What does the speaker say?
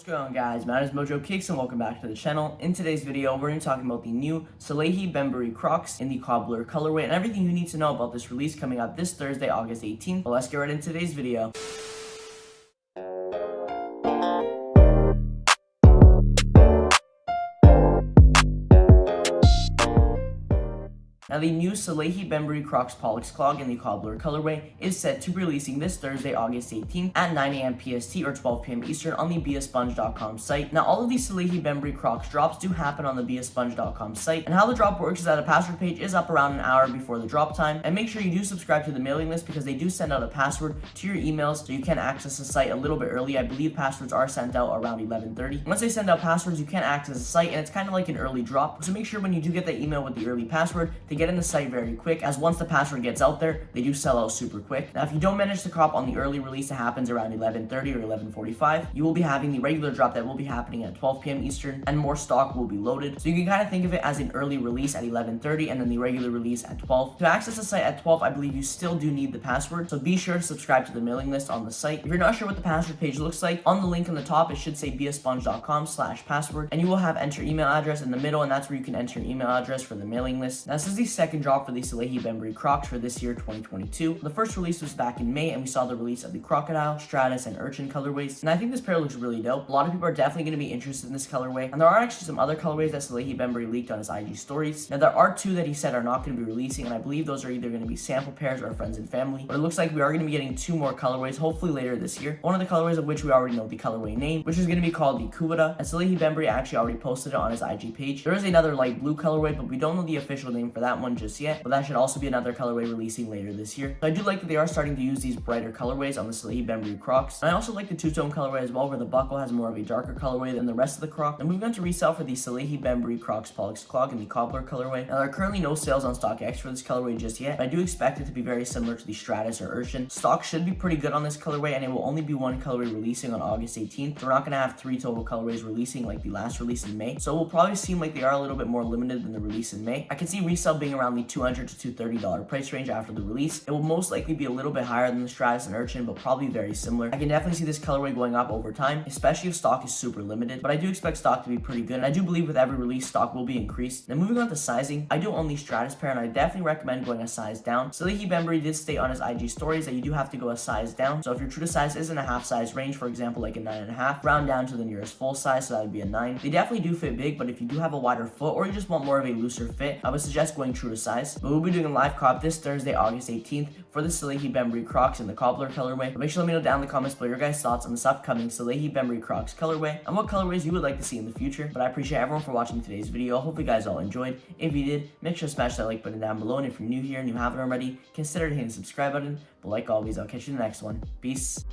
What's going on, guys? My name is Mojo Kickz and welcome back to the channel. In today's video, we're going to be talking about the new Salehe Bembury Crocs in the Cobbler colorway and everything you need to know about this release coming out this Thursday, August 18th. But let's get right into today's video. Now, the new Salehe Bembury Crocs Pollex Clog in the Cobbler colorway is set to be releasing this Thursday, August 18th at 9 a.m. PST or 12 p.m. Eastern on the beasponge.com site. Now, all of these Salehe Bembury Crocs drops do happen on the beasponge.com site, and how the drop works is that a password page is up around an hour before the drop time, and make sure you do subscribe to the mailing list because they do send out a password to your emails so you can access the site a little bit early. I believe passwords are sent out around 11:30. Once they send out passwords, you can access the site, and it's kind of like an early drop, so make sure when you do get that email with the early password to get in the site very quick, as once the password gets out there, they do sell out super quick. Now, if you don't manage to cop on the early release that happens around 11:30 or 11:45, you will be having the regular drop that will be happening at 12 p.m. Eastern, and more stock will be loaded. So you can kind of think of it as an early release at 11:30 and then the regular release at 12. To access the site at 12, I believe you still do need the password, so be sure to subscribe to the mailing list on the site. If you're not sure what the password page looks like, on the link on the top, it should say beasponge.com/password, and you will have enter email address in the middle, and that's where you can enter your email address for the mailing list. Now, this is the second drop for the Salehe Bembury Crocs for this year, 2022. The first release was back in May, and we saw the release of the Crocodile, Stratus, and Urchin colorways, and I think this pair looks really dope. A lot of people are definitely going to be interested in this colorway, and there are actually some other colorways that Salehe Bembury leaked on his IG stories. Now, there are two that he said are not going to be releasing, and I believe those are either going to be sample pairs or friends and family, but it looks like we are going to be getting two more colorways, hopefully later this year. One of the colorways of which we already know the colorway name, which is going to be called the Kubota, and Salehe Bembury actually already posted it on his IG page. There is another light blue colorway, but we don't know the official name for that one just yet, but that should also be another colorway releasing later this year. So I do like that they are starting to use these brighter colorways on the Salehe Bembury Crocs. And I also like the two-tone colorway as well, where the buckle has more of a darker colorway than the rest of the Croc. And moving on to Resell for the Salehe Bembury Crocs Pollex Clog in the Cobbler colorway. Now, there are currently no sales on StockX for this colorway just yet, but I do expect it to be very similar to the Stratus or Urchin. Stock should be pretty good on this colorway, and it will only be one colorway releasing on August 18th. We're not going to have three total colorways releasing like the last release in May, so it will probably seem like they are a little bit more limited than the release in May. I can see Resell being around the $200 to $230 price range after the release. It will most likely be a little bit higher than the Stratus and Urchin, but probably very similar. I can definitely see this colorway going up over time, especially if stock is super limited, but I do expect stock to be pretty good, and I do believe with every release, stock will be increased. Now, moving on to sizing, I do own the Stratus pair, and I definitely recommend going a size down. Salehe Bembury did state on his IG stories that you do have to go a size down, so if your true to size is in a half size range, for example, like a 9.5, round down to the nearest full size, so that would be a 9. They definitely do fit big, but if you do have a wider foot, or you just want more of a looser fit, I would suggest going true to size. But we'll be doing a live cop this Thursday, August 18th, for the Salehe Bembury Crocs in the Cobbler colorway. But make sure to let me know down in the comments below your guys' thoughts on this upcoming Salehe Bembury Crocs colorway and what colorways you would like to see in the future. But I appreciate everyone for watching today's video. I hope you guys all enjoyed. If you did, make sure to smash that like button down below, and if you're new here and you haven't already, consider hitting the subscribe button. But like always, I'll catch you in the next one. Peace.